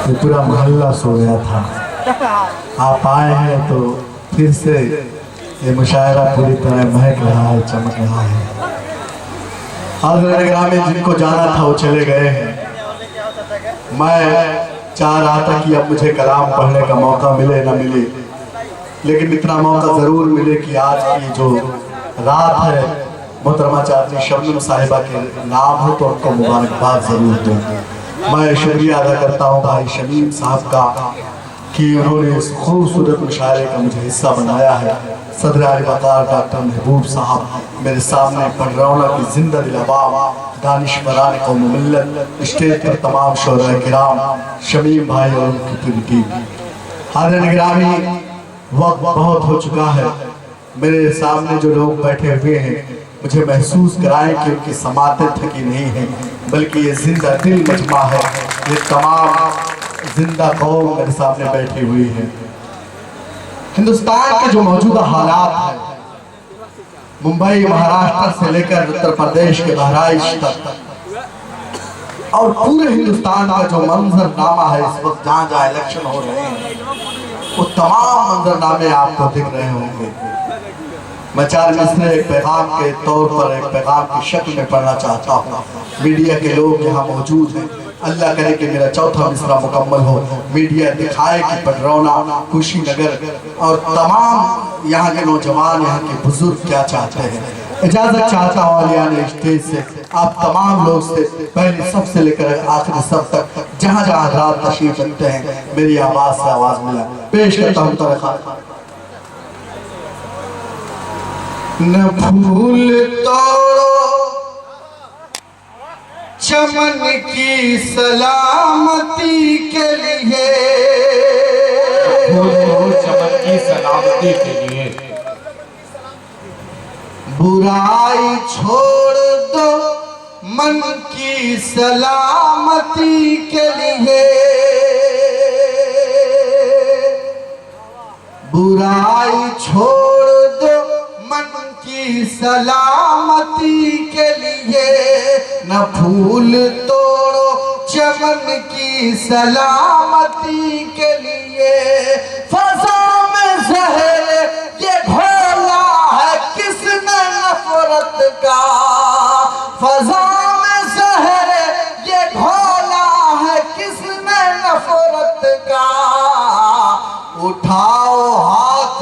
ये पूरा मोहल्ला सो गया था। आप आए हैं तो फिर से ये मुशायरा पूरी तरह महक रहा है, चमक रहा है। हाज़िर ग्रामीण जिनको जाना था वो चले गए हैं। मैं चाह रहा था कि अब मुझे कलाम पढ़ने का मौका मिले ना मिले, लेकिन इतना मौका ज़रूर मिले कि आज की जो रात है मोहतरमा चाची शबनम साहिबा के नाम हो तो उनको मुबारकबाद ज़रूर दूँ। मैं शुक्रिया अदा करता हूँ भाई शमीम साहब का कि उन्होंने इस खूबसूरत मुशायरे का मुझे हिस्सा बनाया है। सदर आली वक़ार डॉक्टर महबूब साहब मेरे सामने पढ़ रौनक की जिंदा दिल अवाम दानिशवरान कौम मिल्लत स्टेज पर तमाम शोरा किराम शमीम भाई और उनकी पूरी टीम। हाज़िर गिरामी वक्त बहुत हो चुका है। मेरे सामने जो लोग बैठे हुए हैं मुझे महसूस कराएं कि उनकी समातें थकी नहीं हैं, बल्कि ये जिंदा दिल मजमा है। ये तमाम जिंदा कौम मेरे सामने बैठी हुई है। हिंदुस्तान के जो मौजूदा हालात हैं, मुंबई महाराष्ट्र से लेकर उत्तर प्रदेश के बहराइच तक और पूरे हिंदुस्तान का जो मंजरनामा है इस वक्त जहाँ जहाँ इलेक्शन हो रहे हैं वो तमाम मंजरनामे आपको दिख रहे होंगे। मैं चार मिसरे एक पैगाम के तौर पर एक पैगाम की शक्ल में पढ़ना चाहता हूँ। मीडिया के लोग यहाँ मौजूद हैं, अल्लाह करे कि मेरा चौथा मिसरा मुकम्मल हो। मीडिया दिखाए कि पटरौना, कुशीनगर और तमाम यहाँ के नौजवान, यहाँ के बुजुर्ग क्या चाहते हैं। इजाज़त चाहता हूँ आलियाने स्टेज से आप तमाम लोग से पहले सबसे लेकर आखिरी सब तक जहाँ जहाँ रात तशरीफ रखते हैं मेरी आवाज़ से आवाज़ मिला पेश करता हूँ। न फूल तोड़ो चमन की सलामती के लिए, चमन की सलामती के लिए बुराई छोड़ दो मन की सलामती के लिए, बुराई छोड़ दो मन की सलामती के लिए, न फूल तोड़ो चमन की सलामती के लिए। फज़ा में ज़हर ये घोला है किसने नफरत का, फज़ा में ज़हर ये घोला है किसने नफरत का। उठाओ हाथ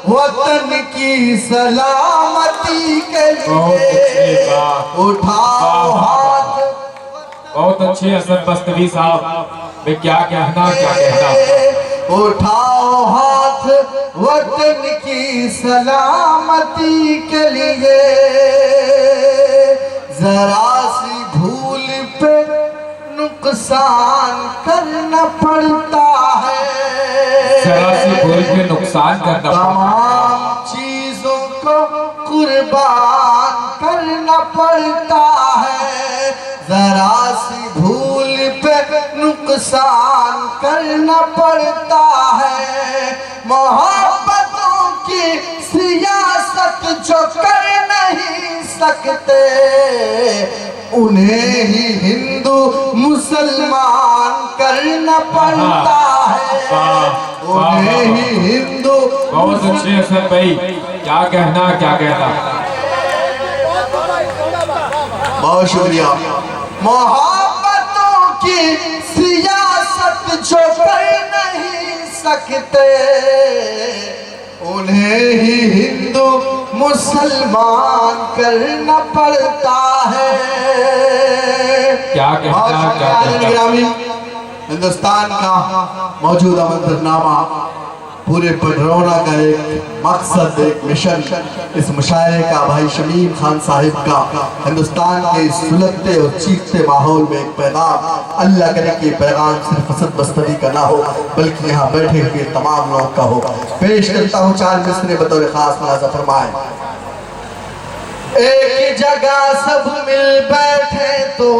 वतन की सलामती के लिए, उठाओ हाथ। बहुत अच्छे हसन बस्तवी साहब, मैं क्या कहना। उठाओ हाथ वतन की सलामती के लिए, जरा सी भूल पे नुकसान करना पड़ता है, जरा सी भूल पे नुकसान करना पड़ता है। तमाम चीजों को कुर्बान करना पड़ता है, जरा सी भूल पे नुकसान करना पड़ता है। मोहब्बतों की सियासत जो कर नहीं सकते उन्हें ही हिंदू मुसलमान करना पड़ता है, उन्हें ही हिंदू। बहुत अच्छे हसन भाई, क्या कहना। बहुत शुक्रिया। मोहब्बतों की सियासत जो कर नहीं सकते उन्हें ही हिंदू मुसलमान करना पड़ता है। क्या कहना। हिंदुस्तान का मौजूदा मंजरनामा पूरे पटरौना का एक मकसद, एक मिशन, इस मुशायरे का भाई शमीम खान साहिब का हिंदुस्तान के इस सुलगते और चीखते माहौल में एक पैगाम, अल्लाह करे कि पैगाम सिर्फ हसन बस्तवी का ना हो बल्कि यहाँ बैठे हुए तमाम लोग का हो। पेश करता हूँ चार मिसरे बतौर खास नाज़ा फरमाए। एक जगह सब मिल बैठे तो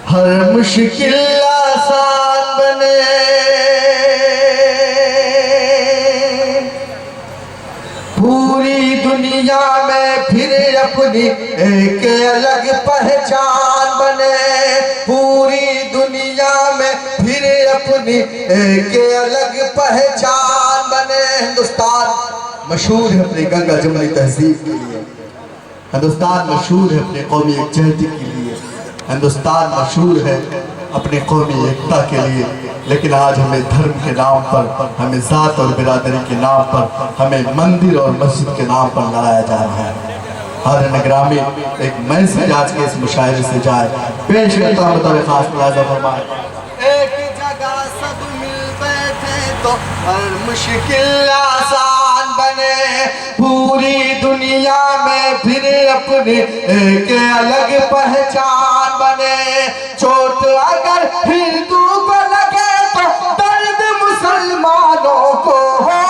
हर मुश्किल आसान बने, पूरी दुनिया में फिर अपनी एक अलग पहचान बने, पूरी दुनिया अपनी एक अलग पहचान बने। हिंदुस्तान मशहूर है अपनी गंगा जमुनी तहजीब के लिए, हिंदुस्तान मशहूर है अपने कौमी एकजहती के लिए, हिंदुस्तान मशहूर है अपने कौमी एकता के लिए। लेकिन आज हमें धर्म के नाम पर, हमें ज़ात और बिरादरी के नाम पर, हमें मंदिर और मस्जिद के नाम पर लड़ाया जा रहा है। हर निगरामी एक मैसेज आज के इस मुशायरे से जाए। पेश करता हूं तब खास मुलाज़ा फरमाए। एक जगह सब मिल बैठे तो हर मुश्किल आसान बने, पूरी दुनिया में फिर अपनी एक अलग पहचान बने। चोट अगर हिंदू को लगे तो दर्द मुसलमानों को हो,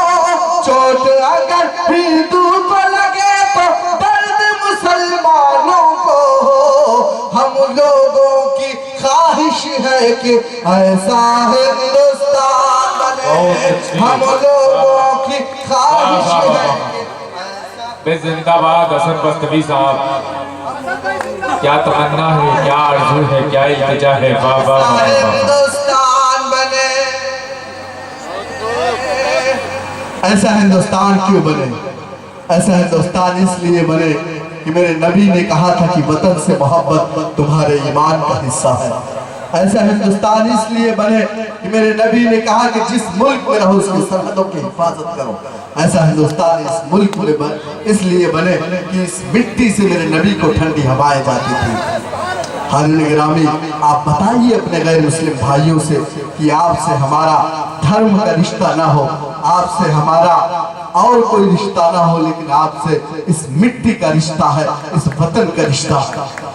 चोट अगर हिंदू को लगे तो दर्द मुसलमानों को हो। हम लोगों की ख्वाहिश है कि ऐसा हिंदुस्तान बने, हम लोगों की ख्वाहिश है। जिंदाबाद हसन बस्तवी साहब, क्या तमन्ना है, क्या आरज़ू है, क्या इल्तिजा है। वाह वाह वाह। हिंदुस्तान बने, ऐसा हिंदुस्तान क्यों बने? ऐसा हिंदुस्तान इसलिए बने कि मेरे नबी ने कहा था कि वतन से मोहब्बत तुम्हारे ईमान का हिस्सा है। ऐसा हिंदुस्तान इसलिए बने कि मेरे नबी ने कहा कि जिस मुल्क में रहो उसकी सरहदों की हिफाजत करो। ऐसा हिंदुस्तान इस मुल्क में इसलिए बने कि इस मिट्टी से मेरे नबी को ठंडी हवाएं जाती थी। हाज़िरीन गिरामी, आप बताइए अपने गैर मुस्लिम भाइयों से कि आपसे हमारा धर्म का रिश्ता ना हो, आपसे हमारा और कोई रिश्ता ना हो, लेकिन आपसे इस मिट्टी का रिश्ता है, इस वतन का रिश्ता है।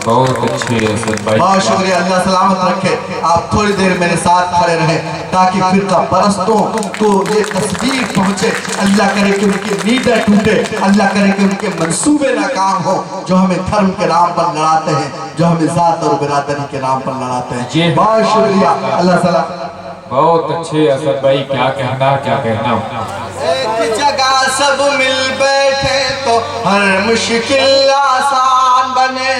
बहुत अच्छे भाई, बहुत शुक्रिया, अल्लाह सलामत रखे। आप थोड़ी देर मेरे साथ खड़े रहें ताकि फिरका परस्तों को ये तस्वीर पहुंचे। अल्लाह करे कि उनकी नींदें टूटे, अल्लाह करे कि उनके मंसूबे नाकाम हो, जो हमें धर्म के नाम पर लड़ाते हैं, जो हमें ज़ात और बिरादरी के नाम पर लड़ाते हैं। बहुत शुक्रिया, अल्लाह सलामत। बहुत अच्छे असद भाई, क्या कहना क्या कहना। एक जगह सब मिल बैठे तो हर मुश्किल आसान बने,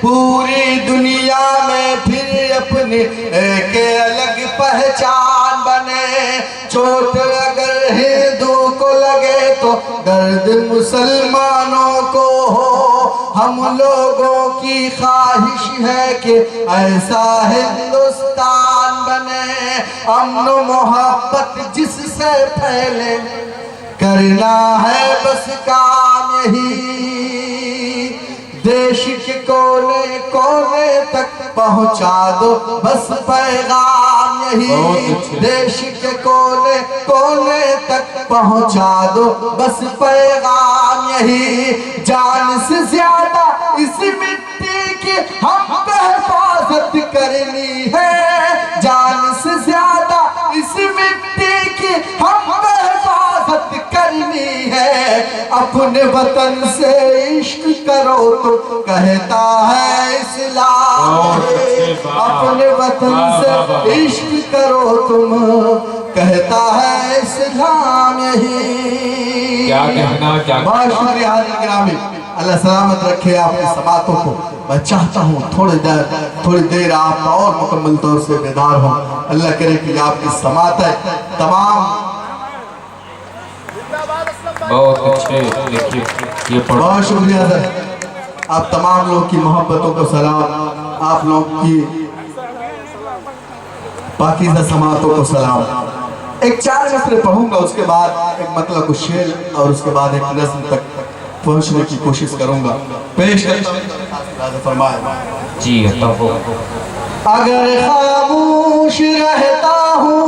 पूरी दुनिया में फिर अपनी एक अलग पहचान बने। चोट अगर हिंदू को लगे तो दर्द मुसलमानों को हो। हम लोगों की ख्वाहिश है कि ऐसा हिंदुस्तान बने, अमन मोहब्बत जिससे फैले, करना है बस काम यही। देश के कोने कोने तक पहुंचा दो बस पैगाम यही। देश के कोने कोने तक पहुंचा दो बस पैगाम यही। जान से ज्यादा इस मिट्टी की हमको हिफाजत करनी है, जान से ज्यादा इस मिट्टी की हमको हिफाजत करनी है। अपने वतन से इश्क करो तो कहता है इस्लाम, अपने वतन से इश्क करो तुम कहता है इस्लाम यही। क्या कहना क्या। बहुत शुक्रिया हाज़िरीन गिरामी, अल्लाह सलामत रखे आपकी समातों को। मैं चाहता हूँ थोड़ी देर आप और मुकम्मल तौर से बेदार हों। अल्लाह करे कि आपकी समातें तमाम। बहुत अच्छे, देखिए ये बहुत शुक्रिया सर, आप तमाम लोग की मोहब्बतों को सलाम, आप लोग की पाकीज़ा समातों को सलाम। एक 4 मिसरे पढ़ूंगा, उसके बाद एक मतलब कुछ शेर और उसके बाद एक नज़्म तक पहुंचने की कोशिश करूंगा। पेश करता हूं, फरमाए जी। अगर खामोश रहता हूँ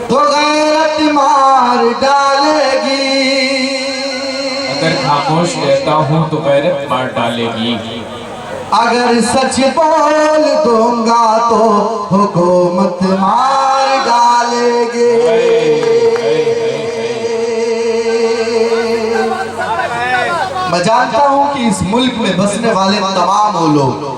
तो गैरत मार डालेगी, अगर खामोश रहता हूँ तो गैरत मार डालेगी। अगर सच बोल दूंगा तो हुकूमत मार डालेगी। मैं जानता हूं कि इस मुल्क में बसने वाले तमाम वो लोग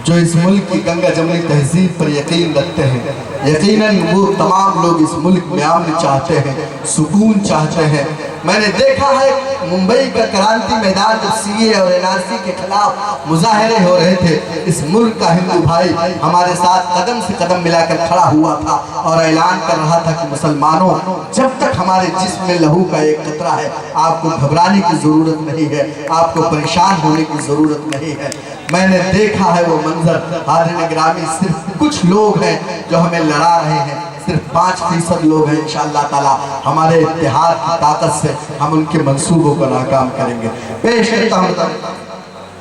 जो इस मुल्क की गंगा जमुनी तहजीब पर यकीन रखते हैं, यकीनन वो तमाम लोग इस मुल्क में अमन चाहते हैं, सुकून चाहते हैं, मैंने देखा है मुंबई का क्रांति मैदान जब सीए और एनआरसी के खिलाफ मुजाहरे हो रहे थे, इस मुल्क का हिंदू भाई हमारे साथ कदम से कदम मिलाकर खड़ा हुआ था और ऐलान कर रहा था कि मुसलमानों, जब तक हमारे जिस्म में लहू का एक कतरा है, आपको घबराने की जरूरत नहीं है, आपको परेशान होने की जरूरत नहीं है। मैंने देखा है वो मंजर। हाज़िर गिरामी, सिर्फ कुछ लोग हैं जो हमें लड़ा रहे हैं, सिर्फ 5% लोग हैं। इंशाअल्लाह ताला हमारे इत्तेहाद की ताकत से हम उनके मंसूबों को नाकाम करेंगे। पेश करता हूँ,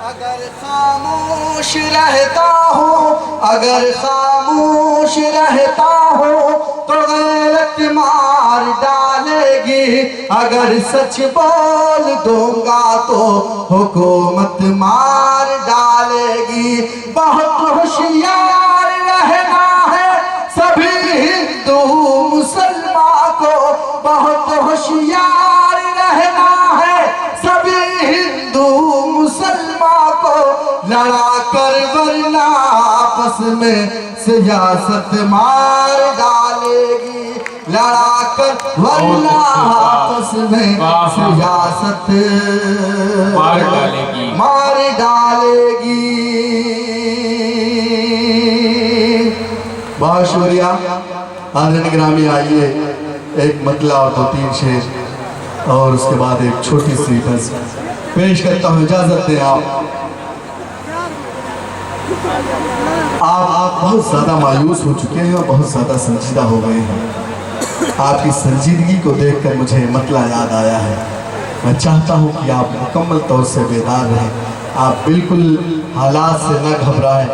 अगर खामोश रहता हूँ, अगर खामोश रहता हूँ तो गैरत मार डालेगी, अगर सच बोल दूंगा तो हुकूमत मार डालेगी। बहुत होशियार रहना है सभी हिंदू मुसलमान को, बहुत होशियार रहना है सभी हिंदू मुसलमान को, लड़ा कर वरना आपस में सियासत मार डालेगी, लड़ा कर वरना आपस में सियासत मार डालेगी, मार डालेगी। बहुत शुक्रिया। हाज़िर गिरामी, आइए एक मतला और 2-3 शेर और उसके बाद एक छोटी सी बस पेश करता हूँ। इजाजत दें आप बहुत ज़्यादा मायूस हो चुके हैं और बहुत ज़्यादा संजीदा हो गए हैं। आपकी संजीदगी को देखकर मुझे मतला याद आया है। मैं चाहता हूँ कि आप मुकम्मल तौर से बेदार रहें, आप बिल्कुल हालात से न घबराएं,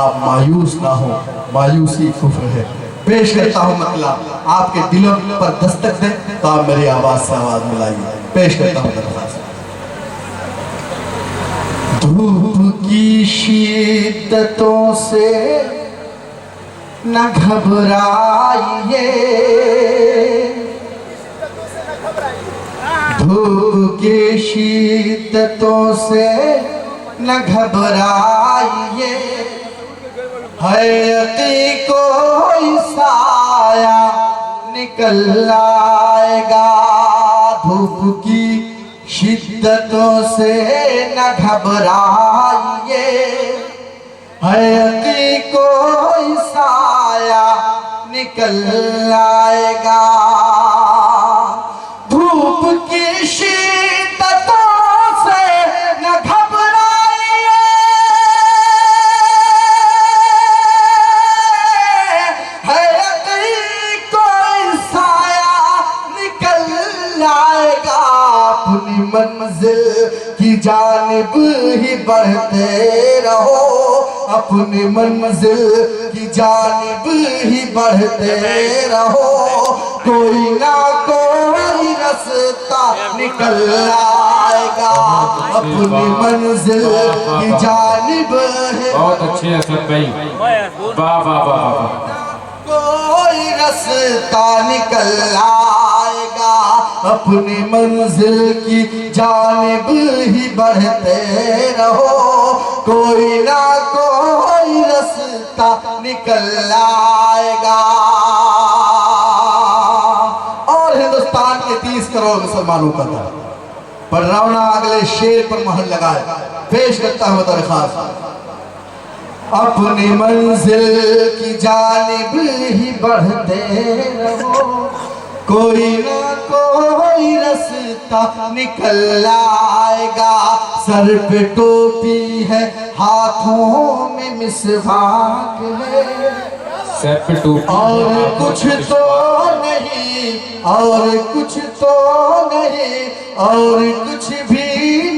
आप मायूस ना हो, मायूसी कुफ्र है। पेश करता हूँ मतला, आपके दिलों पर दस्तक दे तो आप मेरी आवाज़ से आवाज़ मिलाइए। पेश करता हूँ दरख्वास्त। धूप की शिद्दतों से न घबराइए, धूप की शिद्दतों से न घबराइए, है यकी कोई साया निकल आएगा। धूप की शिद्दतों से न घबराइए, है यकी कोई साया निकल आएगा। धूप की शिद्दतों से न घबराइए, है यकी कोई साया निकल आएगा। अपनी मंजिल की जानिब ही बढ़ते रहो, अपनी मंजिल की जानिब ही बढ़ते रहो, कोई ना कोई रास्ता निकल आएगा। अपनी मंजिल की जानिब है। बहुत अच्छे हैं सब भाई, वाह वाह वाह। कोई रास्ता निकल आएगा, अपनी मंजिल की जानिब ही बढ़ते रहो, कोई ना कोई रास्ता निकल आएगा। और हिंदुस्तान के 30 करोड़ मुसलमानों का था, पर रावणा अगले शेर पर मोहर लगाए। पेश करता हूँ दरख्वास्त, अपनी मंजिल की जानिब ही बढ़ते रहो, कोई ना कोई रास्ता निकल आएगा। सर पे टोपी है, हाथों में मिसवाक है, सर पे टोपी और कुछ तो नहीं, और कुछ तो नहीं, और कुछ भी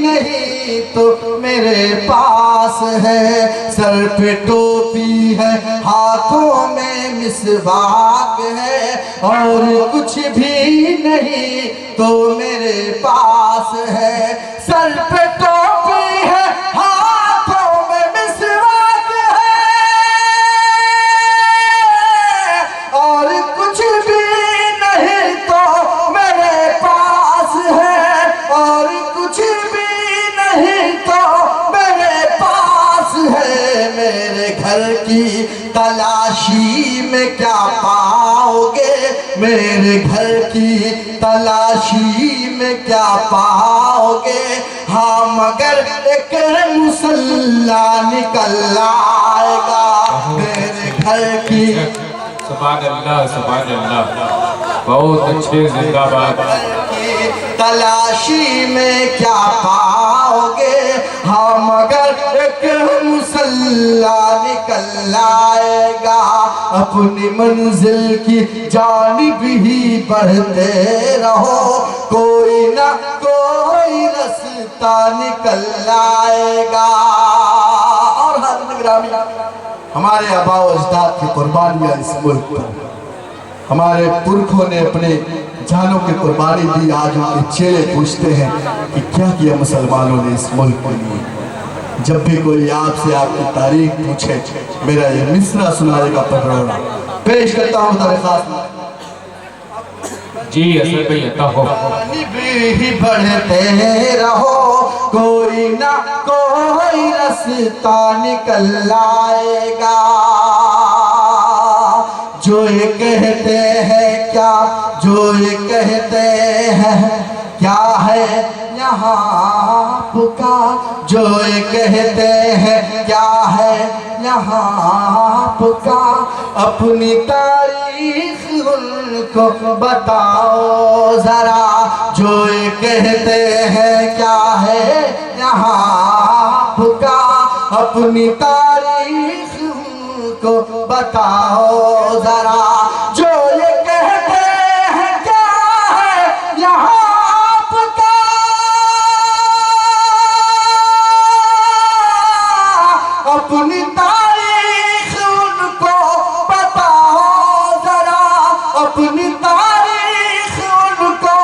नहीं तो मेरे पास है। सर पे टोपी है, हाथों में मिसवाक है, और कुछ भी नहीं तो मेरे पास है। सर पे टोपी है, हाथों में मिसवाक है, और कुछ भी नहीं तो मेरे पास है, और कुछ भी नहीं तो मेरे पास है। मेरे घर की तलाशी में क्या पाओगे, मेरे घर की तलाशी में क्या पाओगे, हाँ मगर एक मुसल्ला निकल आएगा मेरे घर की। सुभान अल्लाह, सुभान अल्लाह, बहुत अच्छे, जिंदाबाद। तलाशी में क्या पाओगे, हाँ मगर एक मुसल्ला निकल आएगा। अपनी मंजिल की जानिब ही बढ़ते रहो, कोई ना कोई रास्ता निकल आएगा। और हाज़िर ग्रामी, हमारे आबा व अजदाद की कुर्बानियाँ इस मुल्क पर, हमारे पुरखों ने अपने जानों की कुर्बानी दी। आज उनके चेले पूछते हैं कि क्या किया मुसलमानों ने इस मुल्क के लिए। जब भी कोई आपसे आपकी तारीख पूछे, मेरा ये मिसरा सुनाने का पटरोड़ा पेश करता हूँ दरख्वास्त। जी असल में यता हो ही बढ़ते रहो, कोई ना कोई रास्ता निकल आएगा। जो ये कहते हैं क्या, जो ये कहते हैं क्या है यहाँ पुका, जो ये कहते हैं क्या है यहाँ पुका, अपनी तारीख उनको बताओ जरा। जो ये कहते हैं क्या है यहाँ पुका, अपनी तारीख उनको बताओ जरा। जो ये कहते हैं क्या है यहाँ पुका, अपनी तारीख उनको बताओ जरा, अपनी तारीख उनको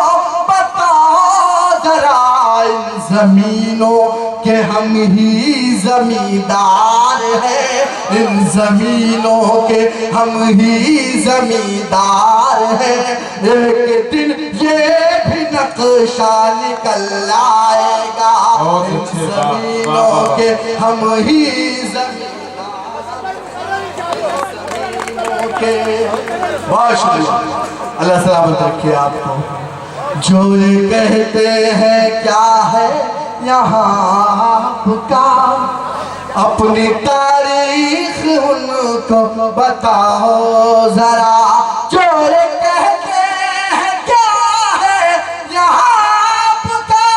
बताओ जरा। इन जमीनों के हम ही जमींदार हैं, इन जमीनों के हम ही जमींदार हैं। एक दिन ये भी नक्शा निकल आएगा, इन जमीनों के हम ही बहुत शुक्रिया, अल्लाह सलामत रखे आपको। जो ये कहते हैं क्या है यहाँ पुका, अपनी तारीख उनको बताओ जरा। जो ये कहते हैं क्या है यहाँ पुका,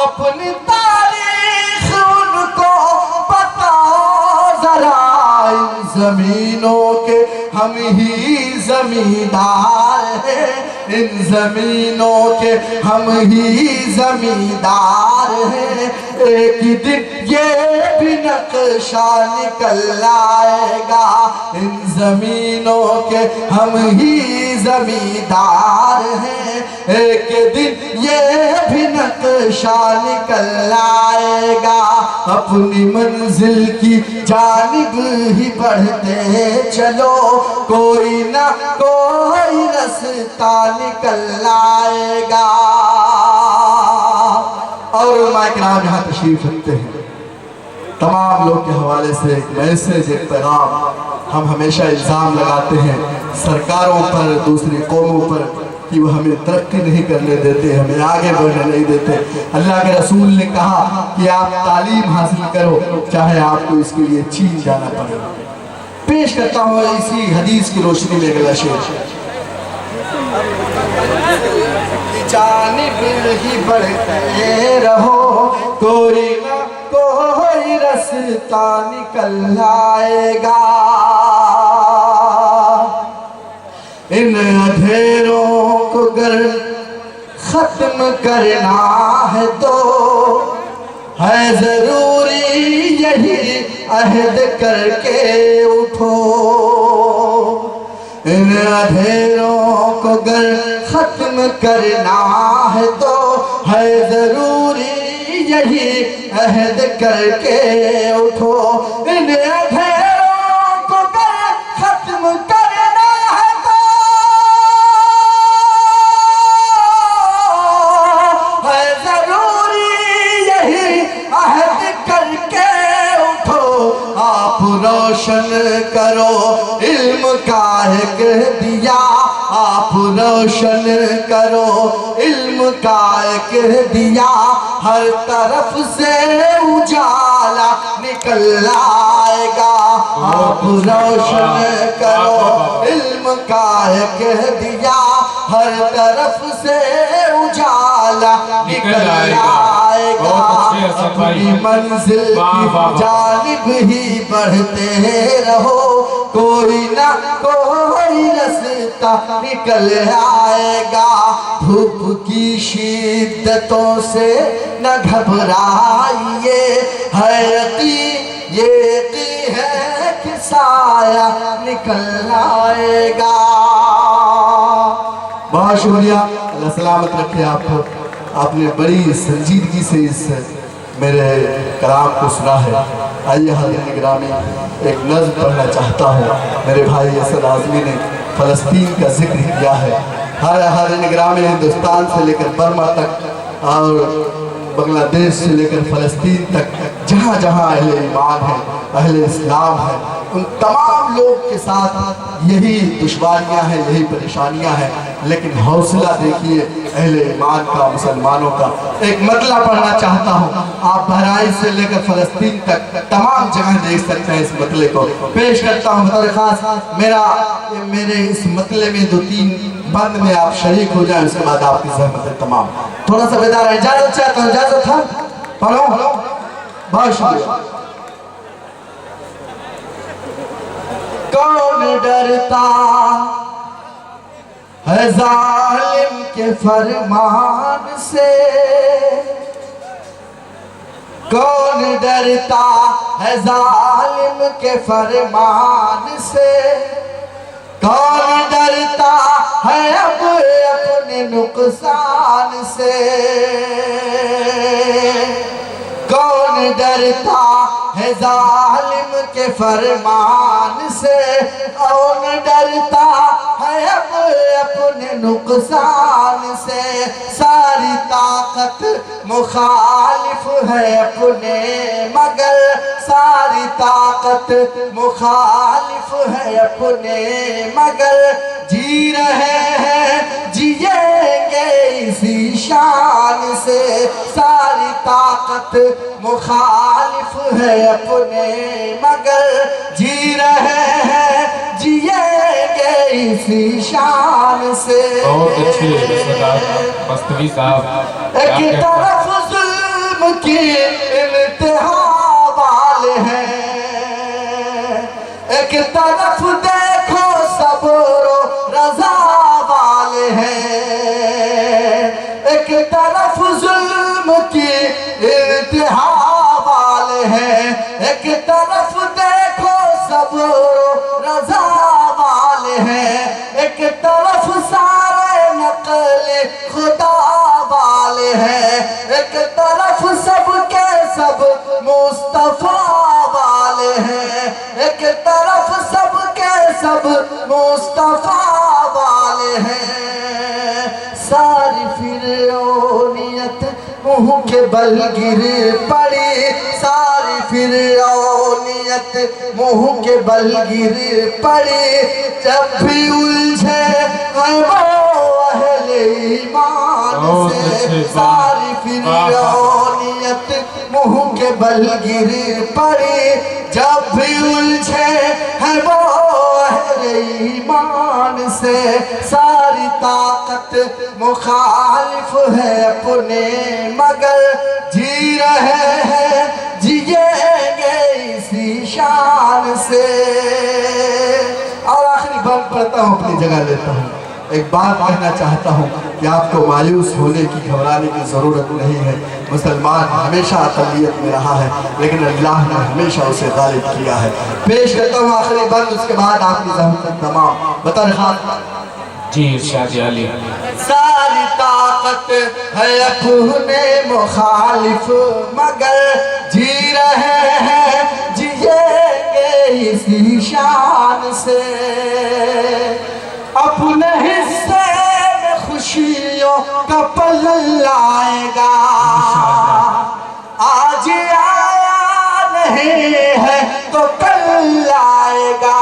अपनी तारीख उनको बताओ जरा। इन जमीनों के हम ही जमींदार हैं, इन जमीनों के हम ही जमींदार हैं। एक दिन ये भी नक्शा निकल आएगा, इन जमीनों के हम ही जमींदार हैं। एक दिन ये भी नक्शा निकल आएगा, अपनी मंजिल की जानिब ही बढ़ते चलो, कोई ना कोई रास्ता निकल आएगा। और उलमाए किराम यहाँ तशरीफ रखते हैं। तमाम लोग के हवाले से एक मैसेज, एक पैगाम। हम हमेशा इल्ज़ाम लगाते हैं सरकारों पर, दूसरी कौमों पर कि वो हमें तरक्की नहीं करने देते, हमें आगे बढ़ने नहीं देते। अल्लाह के रसूल ने कहा कि आप तालीम हासिल करो, चाहे आपको इसके लिए चीन जाना पड़े। पेश करता हूँ इसी हदीस की रोशनी में अगला शेर। जानिब ही बढ़ते रहो, कोई ना कोई रास्ता निकल आएगा। इन अंधेरों को अगर खत्म करना है तो है जरूरी यही अहद करके उठो। इन अंधेरों को अगर खत्म करना है तो है जरूरी यही अहद करके उठो। इन अंधेरों को अगर खत्म करना है तो है जरूरी यही अहद करके उठो। आप रोशन कर करो, इल्म का है कह दिया आप रोशन करो, इल्म का है कह दिया हर तरफ से उजाला निकल आएगा। आप रोशन करो, इल्म का है कह दिया हर तरफ से उजाला निकल आएगा। अपनी मंजिल की जानिब ही बढ़ते रहो, कोई ना कोई रास्ता निकल आएगा। धूप की शिद्दतों से न घबराइए, है यकीन ये यकीन है कि साया निकल आएगा। बहुत शुक्रिया, अल्लाह सलामत रखे आपको। आपने बड़ी संजीदगी से इस मेरे कलाम को सुना है। आइए हाज़िर ग्रामी एक नज़्म पढ़ना चाहता हूँ। मेरे भाई असद आज़मी ने फ़लस्तीन का जिक्र किया है। हर ग्रामी हिंदुस्तान से लेकर बर्मा तक और बांग्लादेश से लेकर फ़लस्तीन तक जहाँ जहाँ अहले ईमान है, अहले इस्लाम है, उन तमाम लोग के साथ यही दुश्वारियाँ हैं, यही परेशानियाँ हैं, लेकिन हौसला देखिए अहले ईमान का, मुसलमानों का। एक मतला पढ़ना चाहता हूँ। आप बहराइच से लेकर फ़लस्तीन तक तमाम जगह देख सकते हैं। इस मतले को पेश करता हूँ बतौर ख़ास। मेरे इस मतले में 2-3 बंद में आप शरीक हो जाएं, उसके बाद आपकी ज़हमत तमाम। थोड़ा सा बेदार है, इजाज़त चाहता हूँ, इजाज़त है, पढ़ो। बहुत शुक्रिया। कौन डरता है जालिम के फरमान से, कौन डरता है जालिम के फरमान से, कौन डरता है अब अपने नुकसान से, कौन डरता है जालिम के फरमान से, कौन डरता है अब अपने नुकसान से। सारी ताकत मुखालिफ है अपने मगर, सारी ताकत मुखालिफ है अपने मगर, जी रहे हैं जिएंगे इसी शान से। सारी ताकत मुखालिफ है अपने मगर, जी रहे हैं जिएंगे इसी शान से। बहुत अच्छी मस्तवी साहब। एक तरफ जुल्म की इंतहा वाले हैं, एक तरफ देखो सब्र रज़ा वाले हैं, एक तरफ जुल्म की इंतहा वाले हैं, एक तरफ देखो सब्र रज़ा वाले हैं, एक तरफ सारे नक़ल खुदा वाले हैं, एक तरफ सब के सब मुस्तफ़ा वाले हैं, एक तरफ सब के सब मुस्तफ़ा वाले हैं। सारी फिरौनियत मुँह के बल गिर पड़ी, सारी फिरौनियत मुँह के बल गिर पड़ी, जब भी उलझे है वो अहले ईमान से। सारी फिरौनियत मुँह के बल गिर पड़ी, जब भी उलझे है वो अहले ईमान से। सारी ताकत मुखालिफ है अपने मगर, जी रहे हैं जिएंगे इसी शान से। और आखिरी बात पढ़ता हूँ, अपनी जगह लेता हूँ। एक बात कहना चाहता हूँ कि आपको मायूस होने की, घबराने की ज़रूरत नहीं है। मुसलमान हमेशा अक़लियत में रहा है, लेकिन अल्लाह ने हमेशा उसे गालिब किया है। पेश करता हूँ आखिरी बंद, उसके बाद आपकी ज़हमत तमाम। बतर खान जी इरशाद अली। सारी ताकत है अपने मुखालिफ मगर, जी रहे हैं जिएंगे इसी शान से। अपने हिस्से में खुशियों का पल आएगा, आज आया नहीं है तो कल आएगा।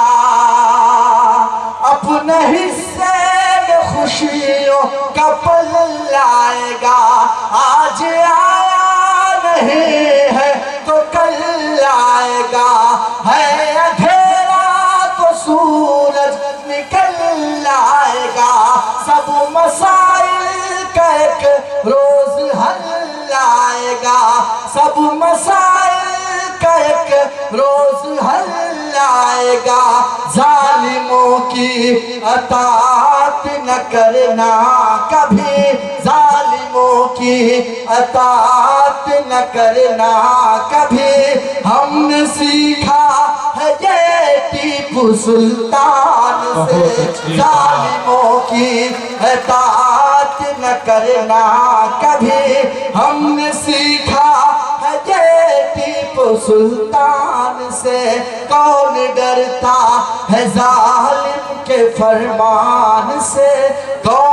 आएगा जालिमों की अतात न करना कभी, जालिमों की अतात न करना कभी। हमने सीखा है ये टीपू सुल्तान से, जालिमों की अतात न करना कभी। हमने सीखा है ये टीपू सुल्तान से। कौन डरता है जालिम के फरमान से, कौन